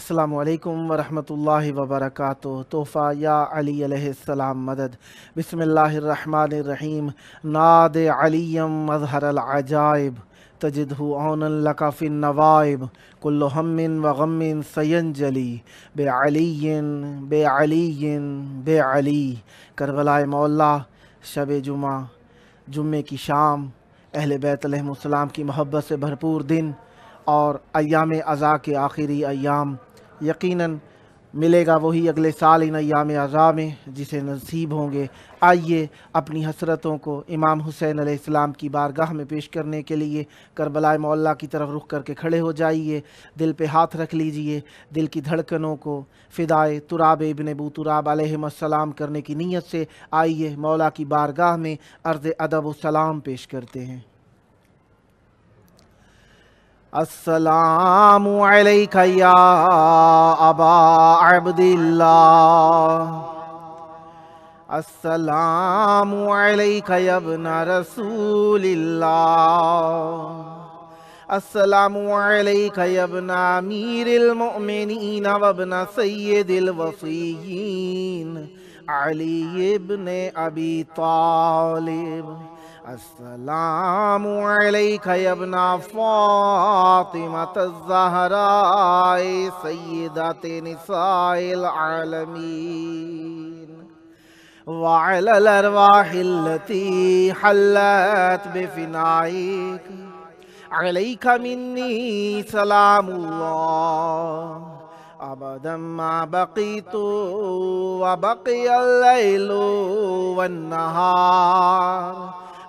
السلام علیکم ورحمۃ اللہ وبرکاتہ۔ تحفہ یا علی علیہ السلام مدد۔ بسم اللہ الرحمن الرحیم۔ ناد علیم مظہر العجائب، تجدہ عونا لک فی النوائب، کل ہم و غم سینجلی بعلی بعلی بعلی۔ کربلائے مولا، شب جمعے کی شام، اہل بیت علیہ السلام کی محبت سے بھرپور دن اور ایام عزا کے آخری ایام۔ یقیناً ملے گا وہی اگلے سال ان ایام عزا میں جسے نصیب ہوں گے۔ آئیے اپنی حسرتوں کو امام حسین علیہ السلام کی بارگاہ میں پیش کرنے کے لیے کربلائے مولا کی طرف رخ کر کے کھڑے ہو جائیے۔ دل پہ ہاتھ رکھ لیجئے، دل کی دھڑکنوں کو فدائے تراب ابن ابو تراب علیہ السلام کرنے کی نیت سے آئیے مولا کی بارگاہ میں عرض ادب و سلام پیش کرتے ہیں۔ السلام علیک یا ابا عبداللہ، السلام علیک یا ابن رسول اللہ، السلام علیک یا ابن امیر المؤمنین و ابن سید الوصیین علی ابن ابی طالب، السلام علیک یا ابن فاطمة الزہراء سیدات نساء العالمین، وعلی الارواح التي حلت بفنائک، علیک منی سلام اللہ ابدا ما بقیت وبقی اللیل والنہار،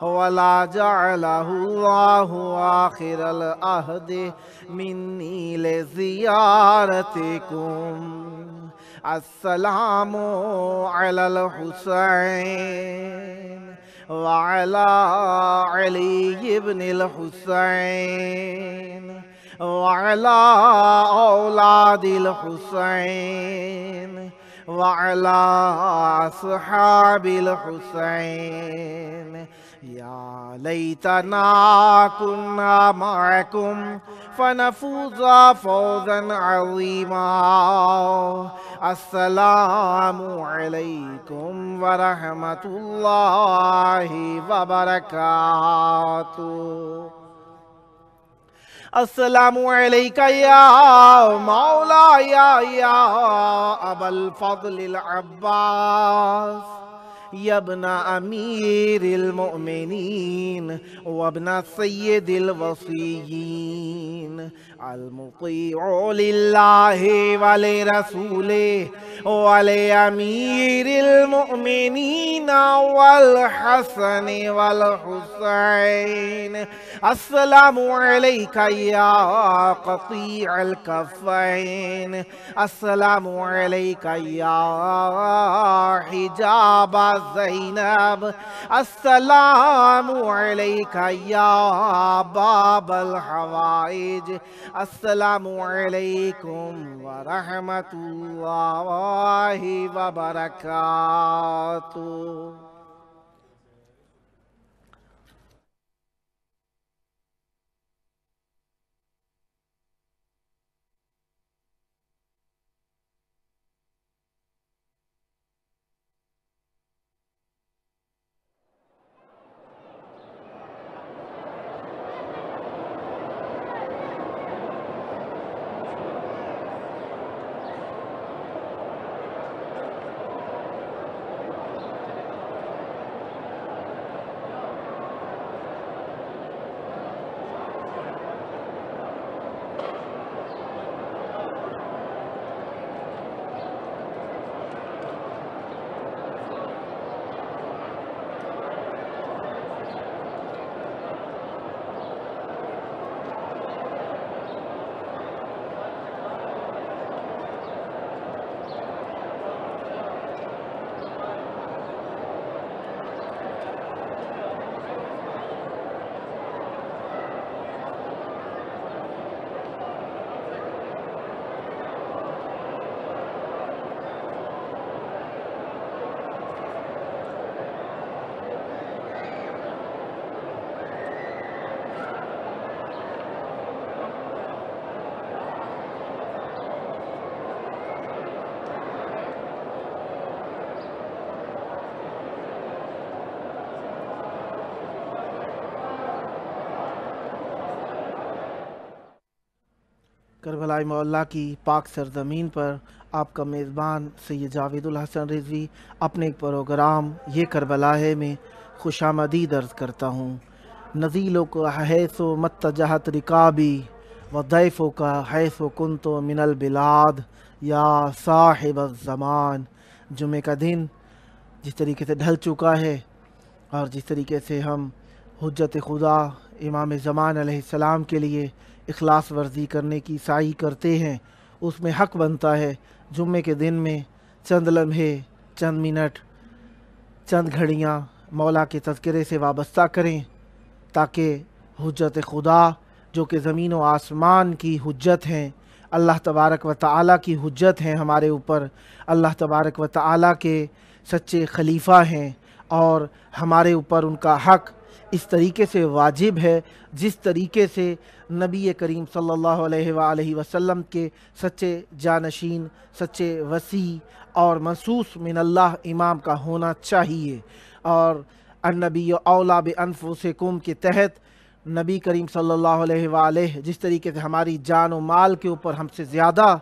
ولا جعلہ اللہ آخر العہد منی لزیارتکم، السلام علی الحسین وعلی علی ابن الحسین وعلی اولاد الحسین وعلی اصحاب الحسین، یا لیتنا کنا معکم فنفوز فوزا عظیما، السلام علیکم ورحمۃ اللہ وبرکاتہ۔ السلام علیک یا مولا یا ابا الفضل العباس، یا ابن امیر المؤمنین و ابن سید الوصیین، المطیع للہ ولرسولہ ولامیر المؤمنین والحسن والحسین، السلام علیک یا قطیع الکفین، السلام علیک یا حجاب زینب، السلام علیک یا باب الحوائج، السلام علیکم ورحمۃ اللہ وبرکاتہ۔ کربلائی مولا کی پاک سرزمین پر آپ کا میزبان سید جاوید الحسن رضوی اپنے ایک پروگرام یہ کربلا ہے میں خوش آمدید عرض کرتا ہوں۔ نزیلوں کو حیث و متجہت رکابی و ضیفوں کا حیث و کنت من البلاد یا صاحب الزمان۔ جمعہ کا دن جس طریقے سے ڈھل چکا ہے اور جس طریقے سے ہم حجت خدا امام زمان علیہ السلام کے لیے اخلاص ورزی کرنے کی سعی کرتے ہیں، اس میں حق بنتا ہے جمعے کے دن میں چند لمحے، چند منٹ، چند گھڑیاں مولا کے تذکرے سے وابستہ کریں، تاکہ حجت خدا جو کہ زمین و آسمان کی حجت ہیں، اللہ تبارک و تعالیٰ کی حجت ہیں ہمارے اوپر، اللہ تبارک و تعالیٰ کے سچے خلیفہ ہیں، اور ہمارے اوپر ان کا حق اس طریقے سے واجب ہے جس طریقے سے نبی کریم صلی اللہ علیہ وآلہ وسلم کے سچے جانشین، سچے وصی اور منصوص من اللہ امام کا ہونا چاہیے۔ اور النبی اولا بانفسکم کے تحت نبی کریم صلی اللہ علیہ وآلہ جس طریقے سے ہماری جان و مال کے اوپر ہم سے زیادہ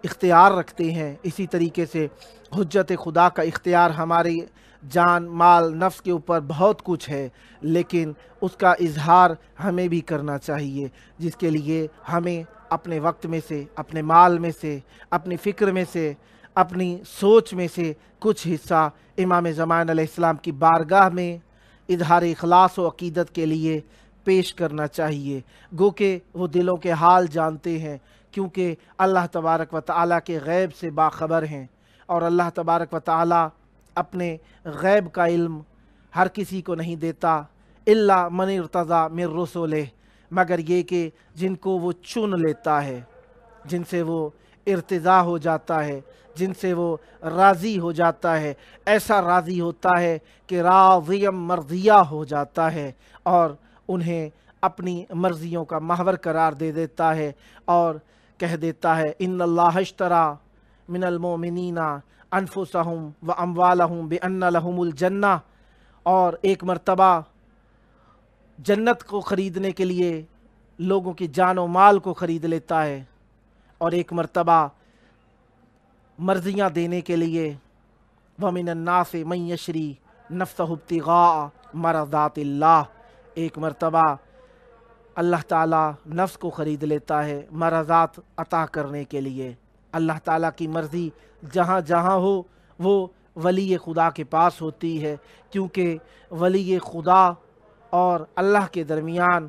اختیار رکھتے ہیں، اسی طریقے سے حجت خدا کا اختیار ہماری جان مال نفس کے اوپر بہت کچھ ہے، لیکن اس کا اظہار ہمیں بھی کرنا چاہیے، جس کے لیے ہمیں اپنے وقت میں سے، اپنے مال میں سے، اپنی فکر میں سے، اپنی سوچ میں سے کچھ حصہ امام زمان علیہ السلام کی بارگاہ میں اظہار اخلاص و عقیدت کے لیے پیش کرنا چاہیے، گو کہ وہ دلوں کے حال جانتے ہیں، کیونکہ اللہ تبارک و تعالیٰ کے غیب سے باخبر ہیں، اور اللہ تبارک و تعالیٰ اپنے غیب کا علم ہر کسی کو نہیں دیتا، الا من ارتضی من رسولہ، مگر یہ کہ جن کو وہ چن لیتا ہے، جن سے وہ ارتضا ہو جاتا ہے، جن سے وہ راضی ہو جاتا ہے، ایسا راضی ہوتا ہے کہ راضیم مرضیہ ہو جاتا ہے، اور انہیں اپنی مرضیوں کا محور قرار دے دیتا ہے، اور کہہ دیتا ہے ان اللہ اشترى من المؤمنین انفسہم و اموالہم بان لہم الجنہ، اور ایک مرتبہ جنت کو خریدنے کے لیے لوگوں کی جان و مال کو خرید لیتا ہے، اور ایک مرتبہ مرضیاں دینے کے لیے وَمِنَ النَّاسِ مَن يَشْرِي نَفْسَهُ ابْتِغَاءَ مَرْضَاتِ اللَّهِ، ایک مرتبہ اللہ تعالیٰ نفس کو خرید لیتا ہے مرضات عطا کرنے کے لیے۔ اللہ تعالیٰ کی مرضی جہاں جہاں ہو وہ ولی خدا کے پاس ہوتی ہے، کیونکہ ولی خدا اور اللہ کے درمیان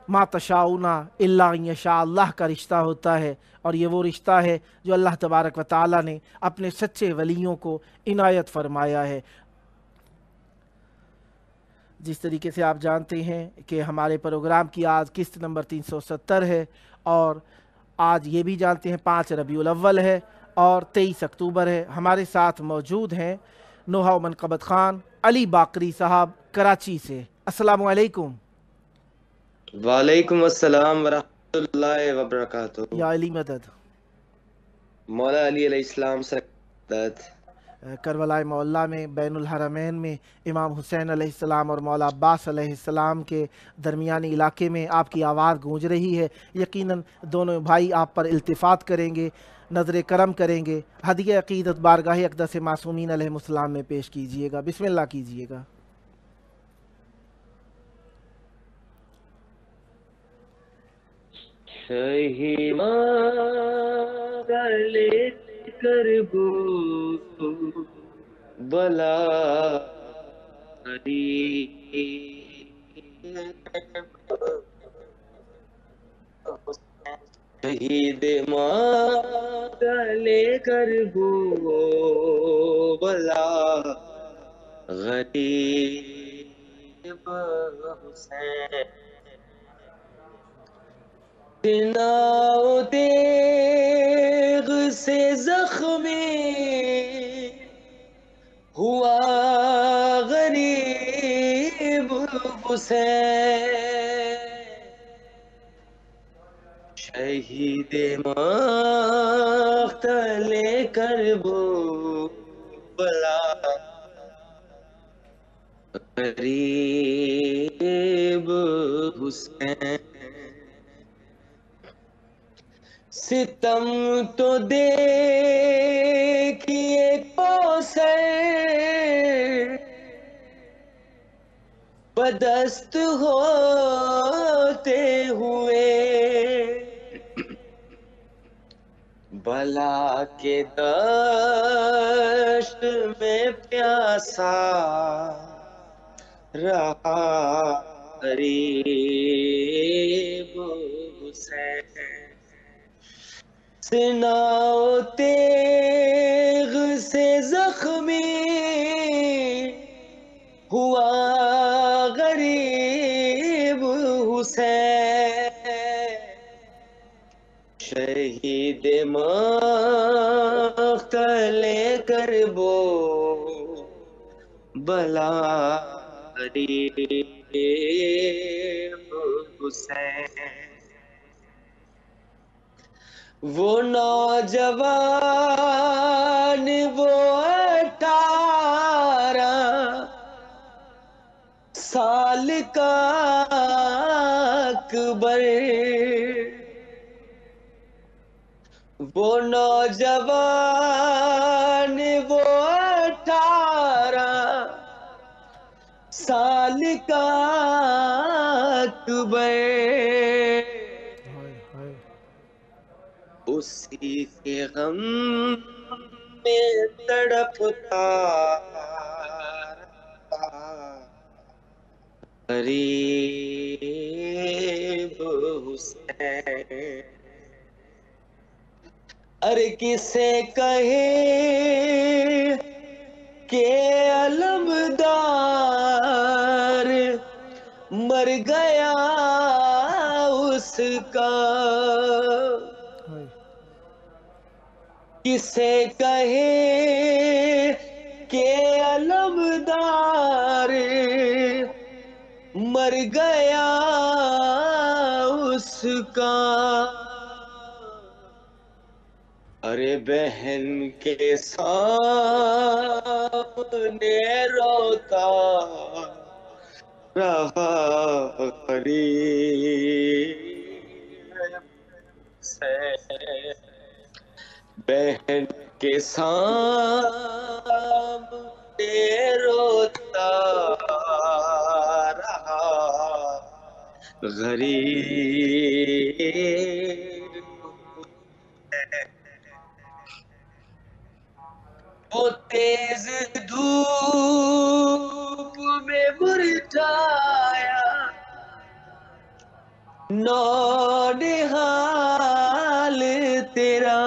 ما تشاؤون الا ان یشاء اللہ کا رشتہ ہوتا ہے، اور یہ وہ رشتہ ہے جو اللہ تبارک و تعالیٰ نے اپنے سچے ولیوں کو عنایت فرمایا ہے۔ جس طریقے سے آپ جانتے ہیں کہ ہمارے پروگرام کی آج قسط نمبر 370 ہے، اور آج یہ بھی جانتے ہیں 5 ربیع الاول ہے اور 23 اکتوبر ہے۔ ہمارے ساتھ موجود ہیں نوحہ منقبت خان علی باقری صاحب کراچی سے۔ السلام علیکم۔ وعلیکم السلام ورحمۃ اللہ وبرکاتہ۔ یا علی مدد۔ مولا علی علیہ السلام سے مدد۔ کربلائے مولا میں بین الحرمین میں امام حسین علیہ السلام اور مولا عباس علیہ السلام کے درمیانی علاقے میں آپ کی آواز گونج رہی ہے، یقیناً دونوں بھائی آپ پر التفات کریں گے، نظر کرم کریں گے، ہدیہ عقیدت بارگاہ اقدس معصومین علیہ السلام میں پیش کیجئے گا، بسم اللہ کیجئے گا۔ شہیما گلے کربو بلا ہری شہید ماں گلے کربو بلا غریب حسین ناؤ تیغ سے زخمی ہوا غریب حسین، شہید مقتل کربلا غریب حسین، ستم تو دیکھیے کوثر بدست ہوتے ہوئے، بلا کے دشت میں پیاسا رہا غریب حسین، سناؤ تیغ سے زخمی ہوا غریب حسین، شہید مقتل کربو بلا غریب حسین، وہ نوجوان وہ 18 سال کا اکبر، وہ نوجوان وہ 18 سال کا اکبر، اسی کے غم میں تڑپتا غریب حسین، ارے کسے کہے کہ علمدار مر گیا اس کا، کسے کہے کہ علمدار مر گیا اس کا، ارے بہن کے سامنے روتا رہا غریب حسین، بہن کے سامنے روتا رہا غریب، وہ تیز دھوپ میں مرجھایا نونہال تیرا،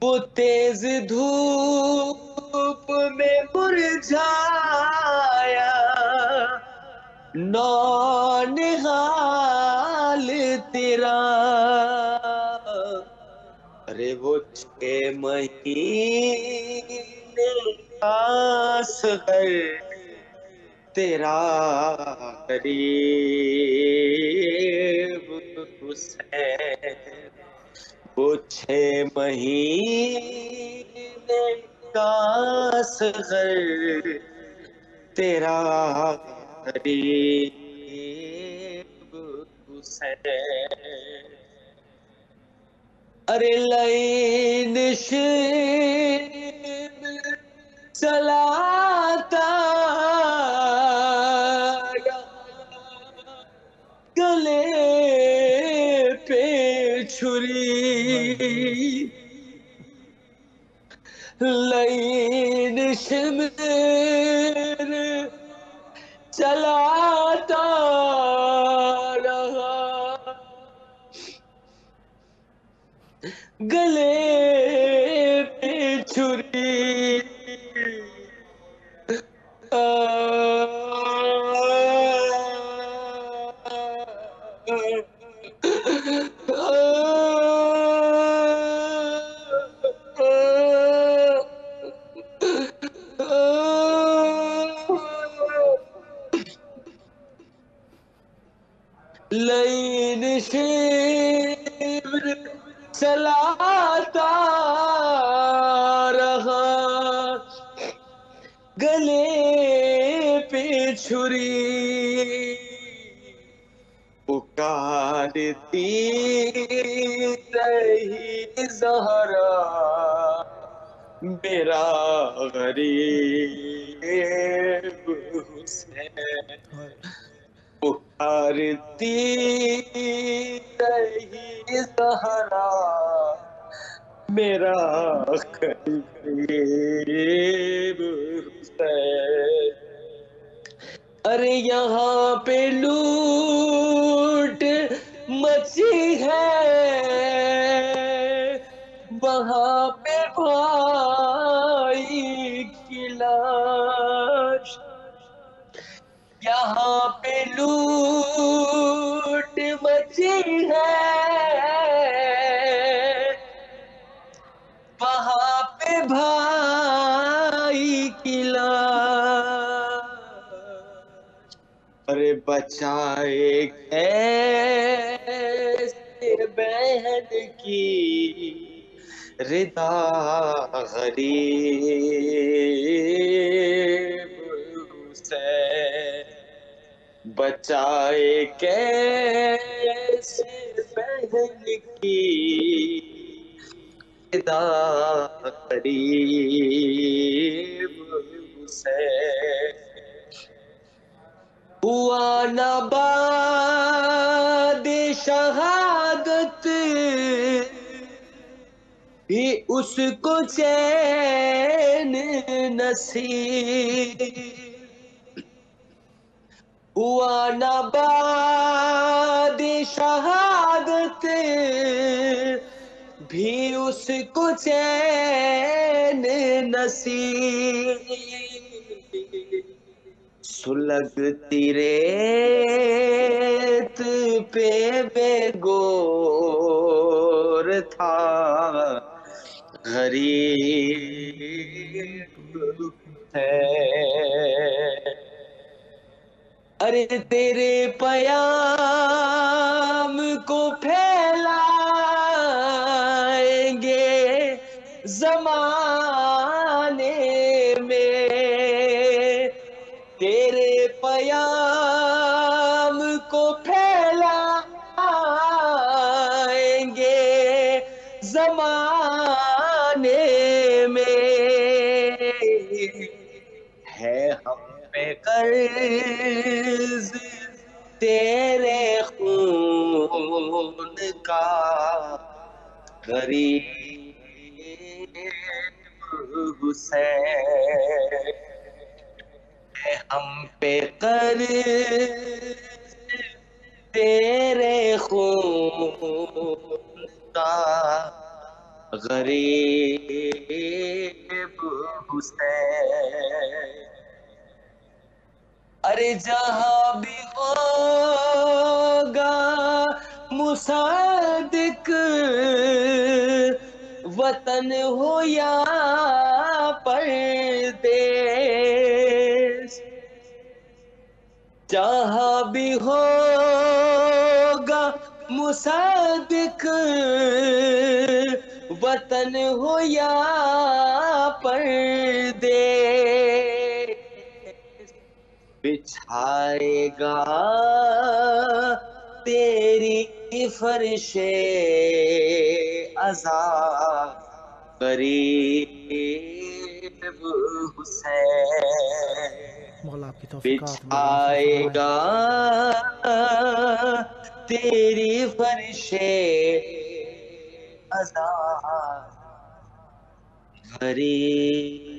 وہ تیز دھوپ میں مرجھایا نونہال تیرا، ارے وہ 6 مہینے کا اصغر تیرا غریب حسین، وہ 6 مہینے کا اصغر تیرا غریب حسین، ارے لین شبر چلاتا گلے پہ چھری، لین شبر چلاتا رہا گلے پہ چھری، لین شبر چلاتا رہا گلے پہ چھری، پکار رہی زہرا میرا غریب حسین، پکارتی رہی زہرا میرا غریب حسین۔ ارے یہاں پہ لوٹ مچی ہے، وہاں پہ بھائی کی لاش، یہاں پہ لوٹ مچی ہے، وہاں پہ بھائی کی لاش، ارے بچائے کیسے بہن کی ردا غریب حسین، بچائے کیسے بہن کی ردا غریب حسین۔ ہوا نہ بعد شہادت بھی اس کو چین نصیب، ہوا نہ بعد شہادت بھی اس کو چین نصیب، سلگتی ریت پہ بے گور تھا غریب ہے۔ ارے تیرے پیام کو پھیلائیں گے زمانے میں، تیرے پیام کو پھیلائیں گے زمانے میں، ہے ہم پہ قرض تیرے خون کا غریب حسین، ہے ہم پہ قرض تیرے خون کا غریب حسین۔ ارے جہاں بھی ہوگا مصدق، وطن ہو یا پردیس، جہاں بھی ہوگا مصدق، وطن ہو یا پردیس، بچھائے گا تیری فرش عذاب غریب حسین، مولا آپ کی توفیقات میں اضافہ بچھائے فرمائے۔ گا تیری فرش عذاب غریب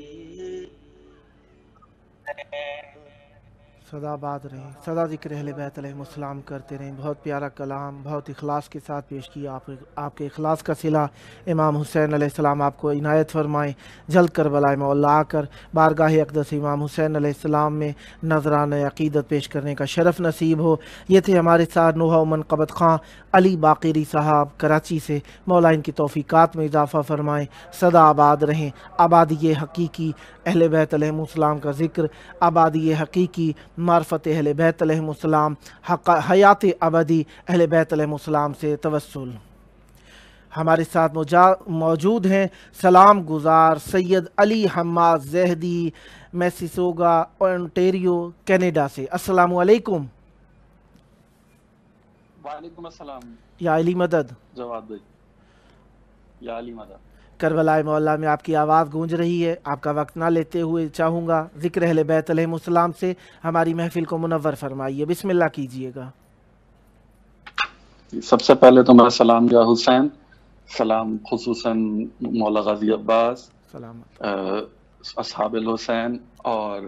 سدا باد رہیں، سدا ذکر اہل بیت علیہ السلام کرتے رہیں۔ بہت پیارا کلام، بہت اخلاص کے ساتھ پیش کیا۔ آپ کے اخلاص کا صلہ امام حسین علیہ السلام آپ کو عنایت فرمائیں، جلد کربلا مولا آ کر بارگاہ اقدس امام حسین علیہ السلام میں نذرانہ عقیدت پیش کرنے کا شرف نصیب ہو۔ یہ تھے ہمارے ساتھ نوحہ منقبت خان علی باقری صاحب کراچی سے، مولا ان کی توفیقات میں اضافہ فرمائیں، سدا آباد رہیں۔ آبادی حقیقی اہل بیت علیہ السلام کا ذکر، آبادی حقیقی معرفت اہل بیت علیہ السلام، حیات ابدی اہل بیت علیہ السلام سے توسل۔ ہمارے ساتھ موجود ہیں سلام گزار سید علی حماد زہدی میسیسوگا اونٹیریو کینیڈا سے۔ السلام علیکم۔ وعلیکم السلام یا علی مدد. جواد بھائی. یا علی مدد. کربلائے مولا میں آپ کی آواز گونج رہی ہے. آپ کا وقت نہ لیتے ہوئے چاہوں گا ذکر اہل بیت علیہم السلام سے ہماری محفل کو منور فرمائیے. بسم اللہ کیجئے گا. سب سے پہلے تو میرا سلام یا حسین، سلام خصوصاً مولا غازی عباس، سلامت. اصحاب الحسین، اور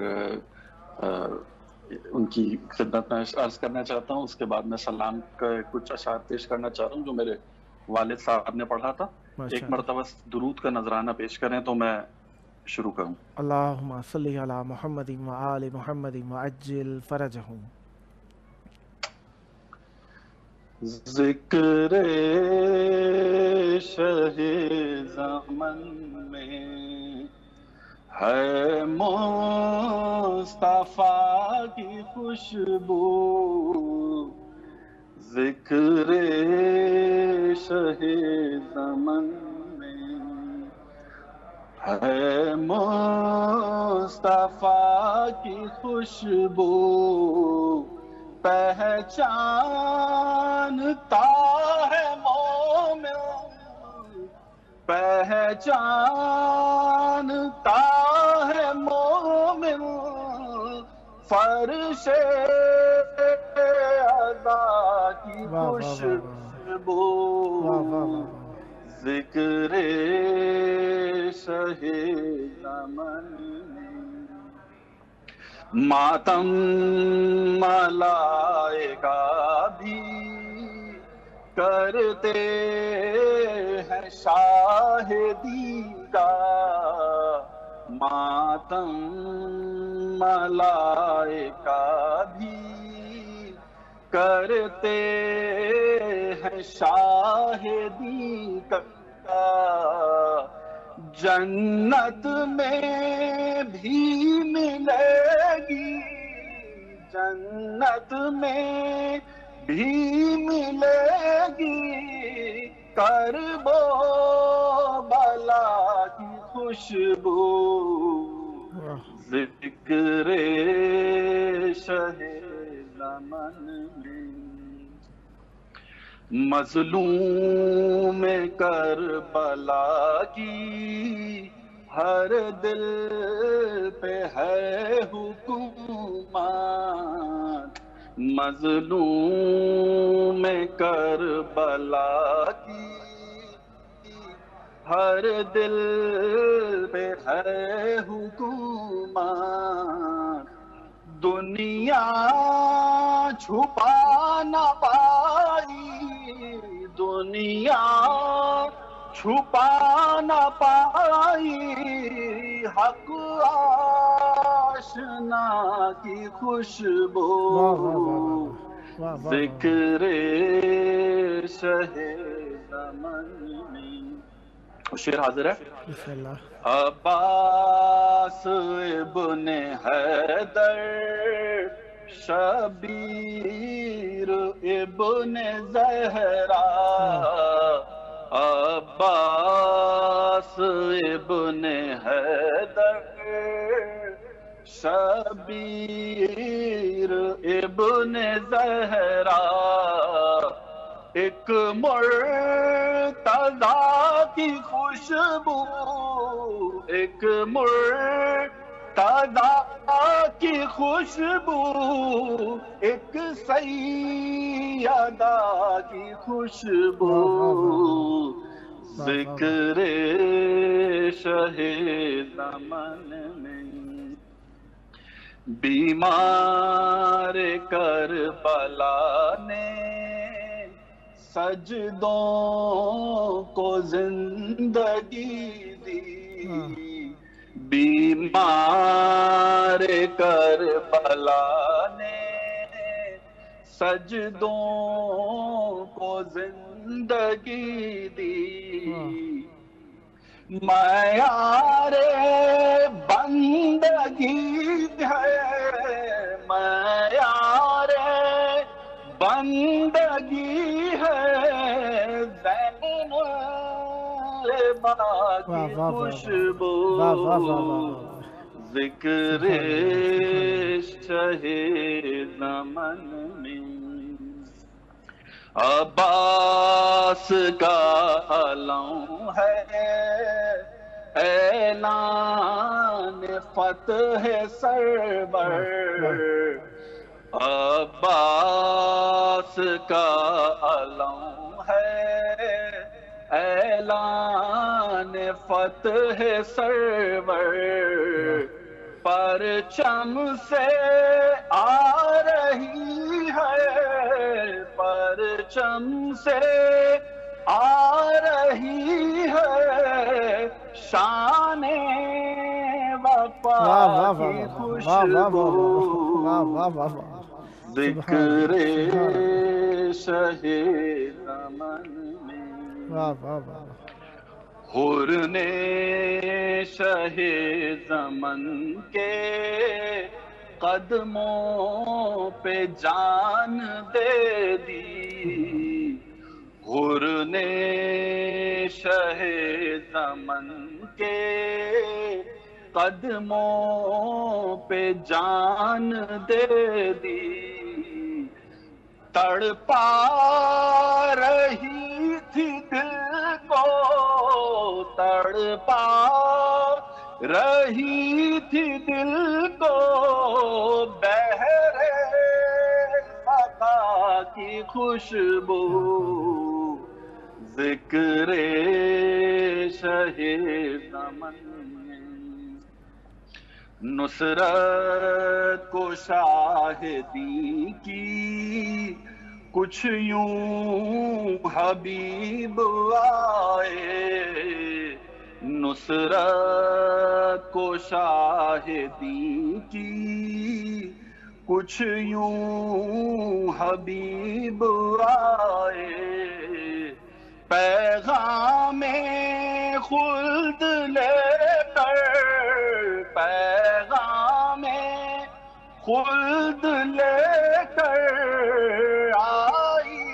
ان کی خدمت میں عرض کرنا چاہتا ہوں. اس کے بعد میں سلام کا کچھ اشعار پیش کرنا چاہ رہا ہوں جو میرے والد صاحب نے پڑھا تھا. ایک مرتبہ درود کا نذرانہ پیش کریں تو میں شروع کروں. اللہم صلی علی محمد و آل محمد وعجل فرجہم. ذکر شہ زمن میں ہے مصطفیٰ کی خوشبو، ذکر شہ زمن میں ہے مصطفیٰ کی خوشبو، پہچانتا ہے مومن، پہچانتا ہے مومن فرش عزا کی خوشبو، ذکر شہ زمن میں. ماتم ملائکہ بھی کرتے ہیں شاہدی کا، ماتم ملائکہ بھی کرتے ہیں شاہدی کا. جنت میں بھی ملے گی، جنت میں بھی ملے گی کرب و بلا کی خوشبو، ذکر شہ زمن میں. مظلوم کربلا کی ہر دل پہ ہے حکومت، مظلوم کربلا کی ہر دل پہ ہے حکومت، دنیا چھپا نہ پائی، دنیا چھپا نہ پائی حق آشنا کی خوشبو، ذکر شہ زمن میں. شعر حاضر ہے. عباس ابن حیدر، شبیر ابن زہرا، عباس ابن حیدر، شبیر ابن زہرا، ایک مرتضیٰ کی خوشبو، ایک مرتضیٰ کی خوشبو، ایک سیدہ کی خوشبو، ذکر شہ زمن میں. بیمار کربلا نے سجدوں کو زندگی دی، بیمار کربلا نے سجدوں کو زندگی دی، معیار بندگی ہے، معیار بندگی ہے زین باقی خوشبو، ذکر شہ زمن میں. عباس کا علم ہے اعلان فتح سرور، عباس کا علم ہے اعلان فتح سرور، پرچم سے آ رہی ہے، پرچم سے آ رہی ہے شان وفا کی خوشبو، ذکر شہ زمن میں حور نے شہ زمن کے قدموں پہ جان دے دی، حور نے شہ زمن کے قدموں پہ جان دے دی، تڑپا رہی تھی دل کو، تڑپا رہی تھی دل کو بہر بقا کی خوشبو، ذکر شہ زمن میں نصرت کو شاہدی کی کچھ یوں حبیب آئے، نصرت کو شاہدی کی کچھ یوں حبیب آئے، پیغام خلد لے کر، پیغام خلد لے کر آئی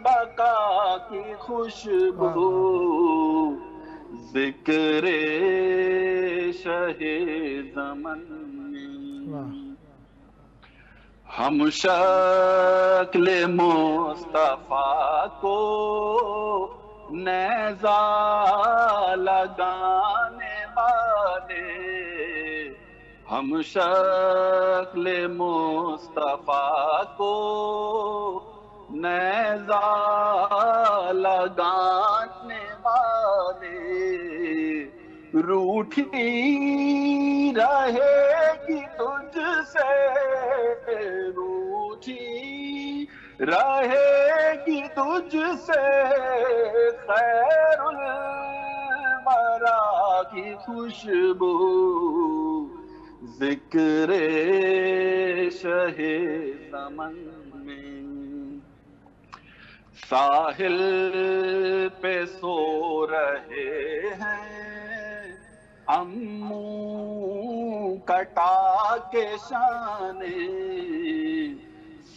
بقا کی خوشبو، ذکر شہ زمن میں ہم شکل مصطفیٰ کو نیزہ لگانے والے، ہم شکل مصطفیٰ کو نیزہ لگانے والے، روٹھی رہے گی تجھ سے، روٹھی رہے گی تجھ سے خیر الورا کی خوشبو، ذکر شہ زمن میں ساحل پہ سو رہے ہیں امو کٹا کے شانے،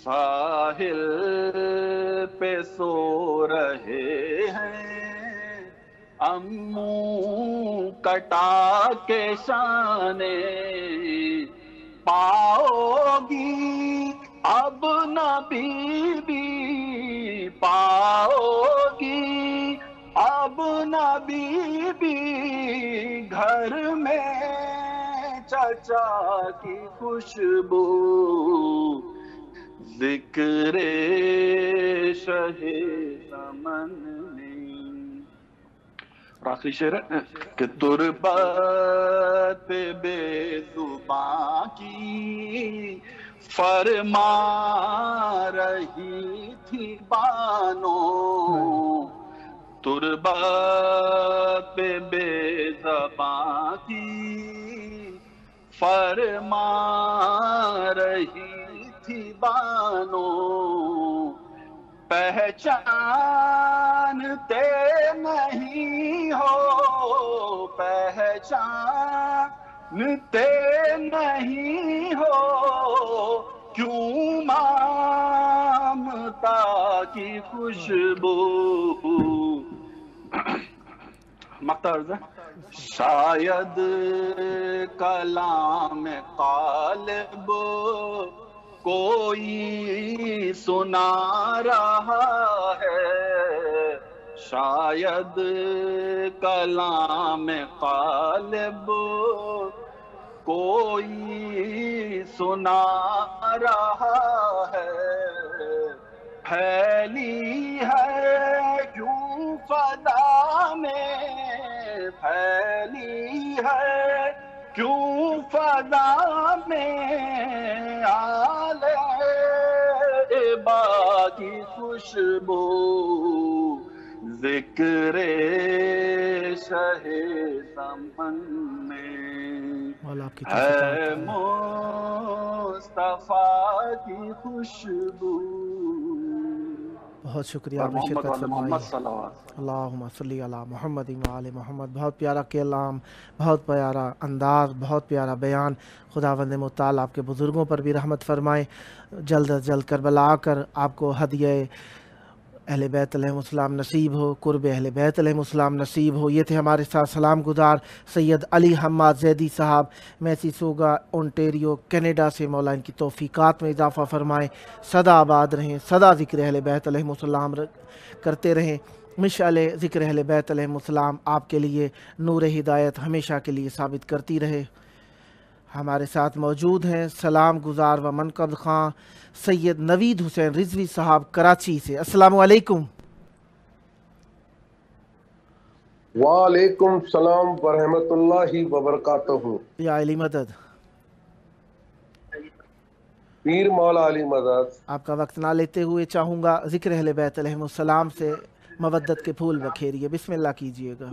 ساحل پہ سو رہے ہیں امو کٹا کے شانے، پاؤ گی اب نہ بی بی، پاؤ گی اب نہ بی بی گھر میں چچا کی خوشبو، ذکر شہ زمن میں۔ اور آخری شعر ہے کہ تربت بے زباں کی فرما رہی تھی بانو، تربت بے زباں کی فرما رہی تھی بانو، پہچانتے نہیں ہو، پہچانتے نہیں ہو کیوں مامتا کی خوشبو، مقطع شاید کلام قالب کوئی سنا رہا ہے شاید کلام قالب، کوئی سنا رہا ہے، پھیلی ہے کیوں فضا میں، پھیلی ہے کیوں فضا میں آل عبا کی خوشبو، ذکر شہ زمن میں مولا آپ کی ہے توفیقات۔ مصطفیٰ کی خوشبو۔ بہت شکریہ، اور آپ نے محمد شرکت والے فرمائی۔ محمد صلی اللہ علیہ وسلم۔ اللہم صلی علی محمد و آل محمد۔ بہت پیارا کلام، بہت پیارا انداز، بہت پیارا بیان۔ خداوند متعال آپ کے بزرگوں پر بھی رحمت فرمائے، جلد از جلد کربلا آ کر آپ کو ہدیہ اہل بیت علیہم السلام نصیب ہو، قرب اہل بیت علیہم السلام نصیب ہو۔ یہ تھے ہمارے ساتھ سلام گزار سید علی حماد زیدی صاحب، میسیسوگا اونٹیریو کینیڈا سے۔ مولا ان کی توفیقات میں اضافہ فرمائے، سدا آباد رہیں، سدا ذکر اہل بیت علیہم السلام کرتے رہیں۔ مشعل ذکر اہل بیت علیہم السلام آپ کے لیے نور ہدایت ہمیشہ کے لیے ثابت کرتی رہے۔ ہمارے ساتھ موجود ہیں سلام گزار و منقب خاں سید نوید حسین رضوی صاحب کراچی سے۔ السلام علیکم۔ وعلیکم السلام ورحمۃ اللہ وبرکاتہ۔ یا علی مدد، پیر مولا علی مدد۔ آپ کا وقت نہ لیتے ہوئے چاہوں گا ذکر اہل بیت علیہم السلام سے مودت کے پھول بکھیریے، بسم اللہ کیجئے گا۔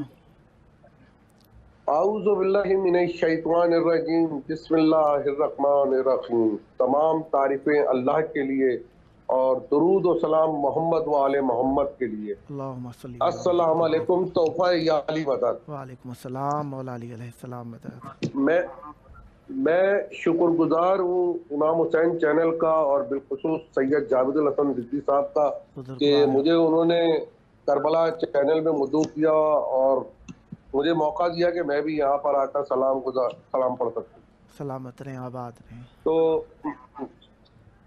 اعوذ باللہ من الشیطان الرجیم، بسم اللہ الرحمن الرحیم۔ تمام تعریفیں اللہ کے لیے اور درود و سلام محمد و آل محمد کے لیے۔ اللہم صلی السلام علیکم تحفہ یا علی مدد۔ وعلیکم السلام مولا علی علیہ السلام مدد۔ میں شکر گزار ہوں امام حسین چینل کا اور بالخصوص سید جاوید الحسن رضوی صاحب کا کہ مجھے انہوں نے کربلا چینل میں مدعو کیا اور مجھے موقع دیا کہ میں بھی یہاں پر آ کر سلام پڑھ سکتا ہوں۔ سلامت رہیں، آباد رہیں۔ تو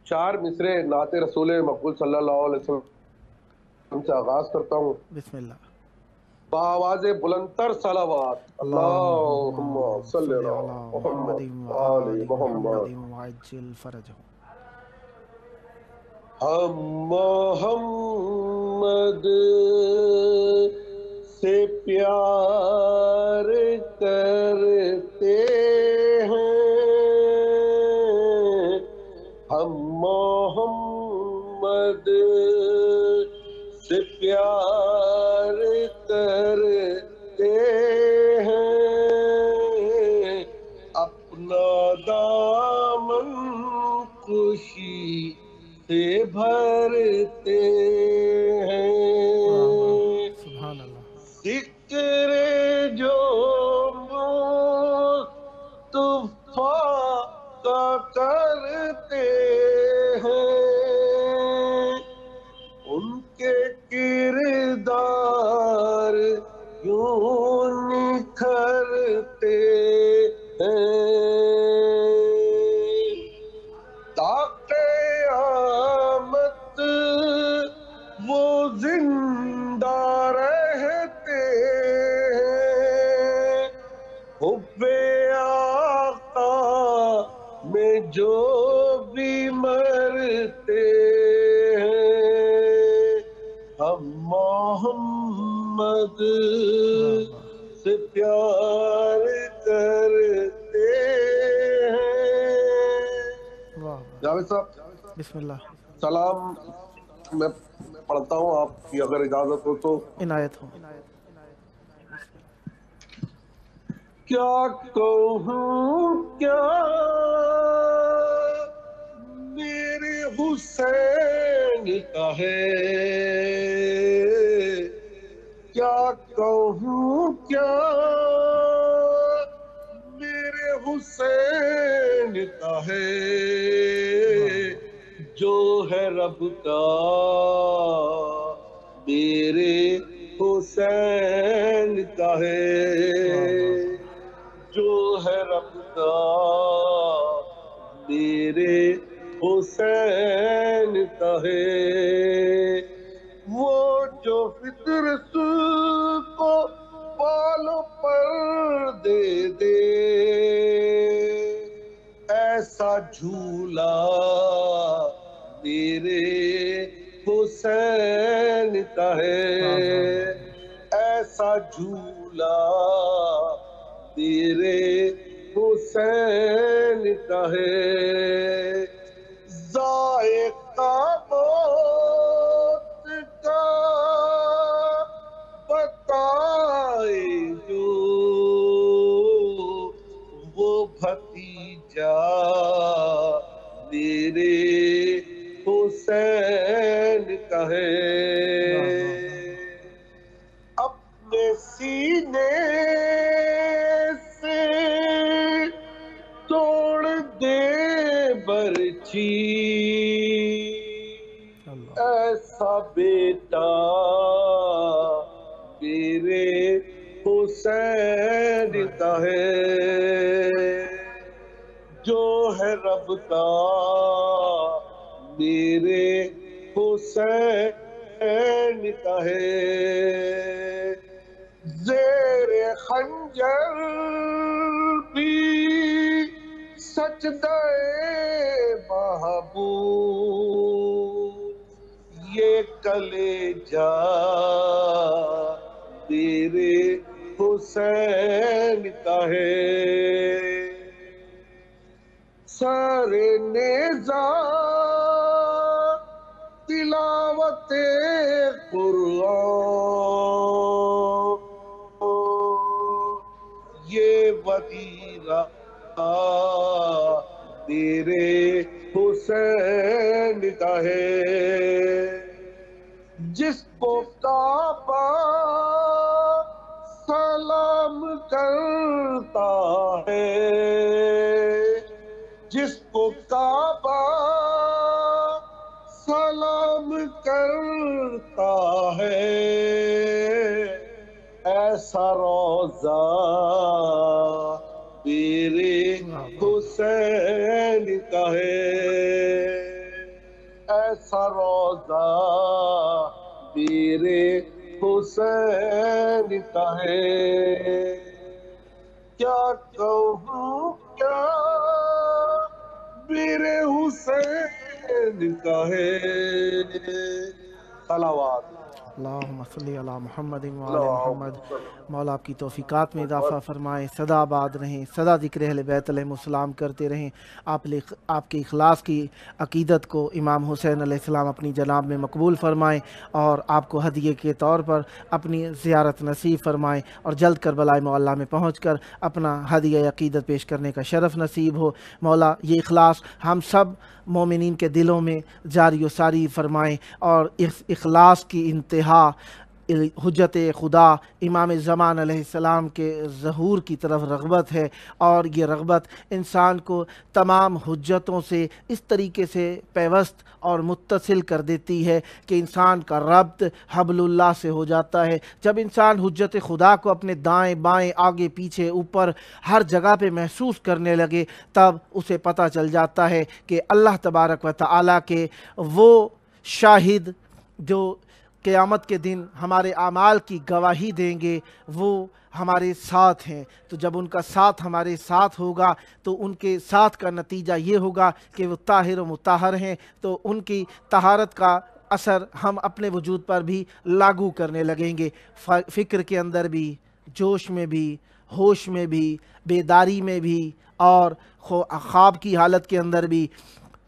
4 مصرے نعت رسول مقبول صلی اللہ علیہ وسلم سے آغاز کرتا ہوں۔ بسم اللہ۔ بآواز بلندتر صلوات، اللہم صلی علی محمد آل محمد وعجل فرجہ۔ ہم محمد سے پیار کرتے ہیں، ہم محمد سے پیار کرتے ہیں، اپنا دامن خوشی سے بھرتے ہیں، سبحان اللہ۔ ذکر جو مصطفیٰ کا کرتے ہیں، ان کے کردار یوں نکھرتے ہیں، تا قیامت وہ زندہ رہتے ہیں، حب آقا میں جو بھی مرتے ہیں، ہم محمد سے پیار کرتے ہیں۔ جاوید صاحب بسم اللہ۔ سلام میں پڑھتا ہوں، آپ کی اگر اجازت ہو تو۔ عنایت ہو۔ کیا کہوں کیا میرے حسین کا ہے، کیا کہوں کیا میرے حسین کا ہے، جو ہے رب کا میرے حسین کا ہے، جو ہے رب کا میرے حسین کا ہے، وہ جو فطرت کو بالوں پر دے دے، ایسا جھولا میرے حسین کا ہے، ایسا جھولا میرے حسین کا ہے، ذائقہ موت کا بتائے جو وہ بھتیجا میرے حسین کا ہے، اپنے سینے سے توڑ دے برچھی، ایسا بیٹا میرے حسین کا ہے، جو ہے رب کا میرے حسین کا ہے، زیر خنجر بھی سجدہ محبوب، یہ کلیجہ میرے حسین کا ہے، سر نیزہ تلاوت قرآن، یہ وغیرہ میرے حسین کا ہے، جس کو کعبہ سلام کرتا ہے، جس کو کعبہ سلام کرتا ہے، ایسا روضہ میرے حسین کا ہے، ایسا روضہ میرے حسین کا ہے، کیا کہوں کیا میرے حسین کا ہے، صلوات اللہم صلی علی محمد وعلی محمد۔ مولا آپ کی توفیقات میں اضافہ فرمائیں، سدا آباد رہیں، سدا ذکر اہل بیت علیہ السلام کرتے رہیں، آپ کے اخلاص کی عقیدت کو امام حسین علیہ السلام اپنی جناب میں مقبول فرمائیں، اور آپ کو ہدیے کے طور پر اپنی زیارت نصیب فرمائیں، اور جلد کربلا معلیٰ میں پہنچ کر اپنا ہدیہ عقیدت پیش کرنے کا شرف نصیب ہو۔ مولا یہ اخلاص ہم سب مومنین کے دلوں میں جاری و ساری فرمائیں، اور اس اخلاص کی انتہا حجت خدا امام زمان علیہ السلام کے ظہور کی طرف رغبت ہے، اور یہ رغبت انسان کو تمام حجتوں سے اس طریقے سے پیوست اور متصل کر دیتی ہے کہ انسان کا ربط حبل اللہ سے ہو جاتا ہے۔ جب انسان حجت خدا کو اپنے دائیں بائیں آگے پیچھے اوپر ہر جگہ پہ محسوس کرنے لگے، تب اسے پتہ چل جاتا ہے کہ اللہ تبارک و تعالیٰ کے وہ شاہد جو قیامت کے دن ہمارے اعمال کی گواہی دیں گے، وہ ہمارے ساتھ ہیں۔ تو جب ان کا ساتھ ہمارے ساتھ ہوگا تو ان کے ساتھ کا نتیجہ یہ ہوگا کہ وہ طاہر و مطہر ہیں، تو ان کی طہارت کا اثر ہم اپنے وجود پر بھی لاگو کرنے لگیں گے، فکر کے اندر بھی، جوش میں بھی، ہوش میں بھی، بیداری میں بھی، اور خواب کی حالت کے اندر بھی،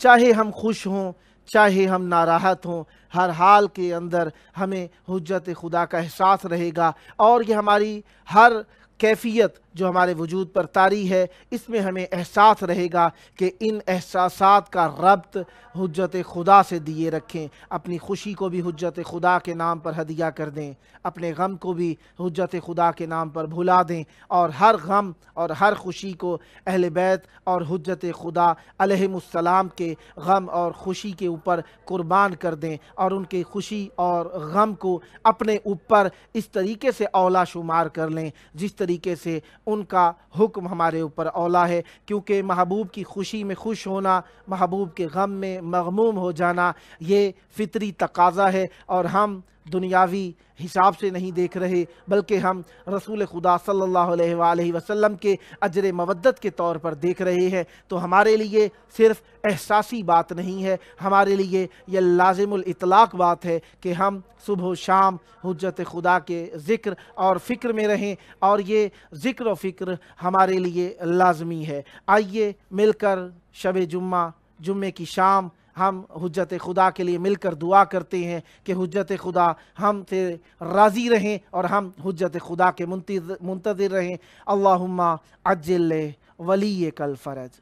چاہے ہم خوش ہوں چاہے ہم ناراحت ہوں، ہر حال کے اندر ہمیں حجت خدا کا احساس رہے گا، اور یہ ہماری ہر کیفیت جو ہمارے وجود پر طاری ہے، اس میں ہمیں احساس رہے گا کہ ان احساسات کا ربط حجت خدا سے دیے رکھیں۔ اپنی خوشی کو بھی حجت خدا کے نام پر ہدیہ کر دیں، اپنے غم کو بھی حجت خدا کے نام پر بھلا دیں، اور ہر غم اور ہر خوشی کو اہل بیت اور حجت خدا علیہم السلام کے غم اور خوشی کے اوپر قربان کر دیں، اور ان کے خوشی اور غم کو اپنے اوپر اس طریقے سے اولا شمار کر لیں جس طریقے سے ان کا حکم ہمارے اوپر اولا ہے، کیونکہ محبوب کی خوشی میں خوش ہونا، محبوب کے غم میں مغموم ہو جانا یہ فطری تقاضا ہے، اور ہم دنیاوی حساب سے نہیں دیکھ رہے بلکہ ہم رسول خدا صلی اللہ علیہ وآلہ وسلم کے اجر مودت کے طور پر دیکھ رہے ہیں۔ تو ہمارے لیے صرف احساسی بات نہیں ہے، ہمارے لیے یہ لازم الاطلاق بات ہے کہ ہم صبح و شام حجت خدا کے ذکر اور فکر میں رہیں، اور یہ ذکر و فکر ہمارے لیے لازمی ہے۔ آئیے مل کر شب جمعے کی شام ہم حجت خدا کے لیے مل کر دعا کرتے ہیں کہ حجت خدا ہم سے راضی رہیں اور ہم حجت خدا کے منتظر رہیں۔ اللہم عجل ولیک الفرج۔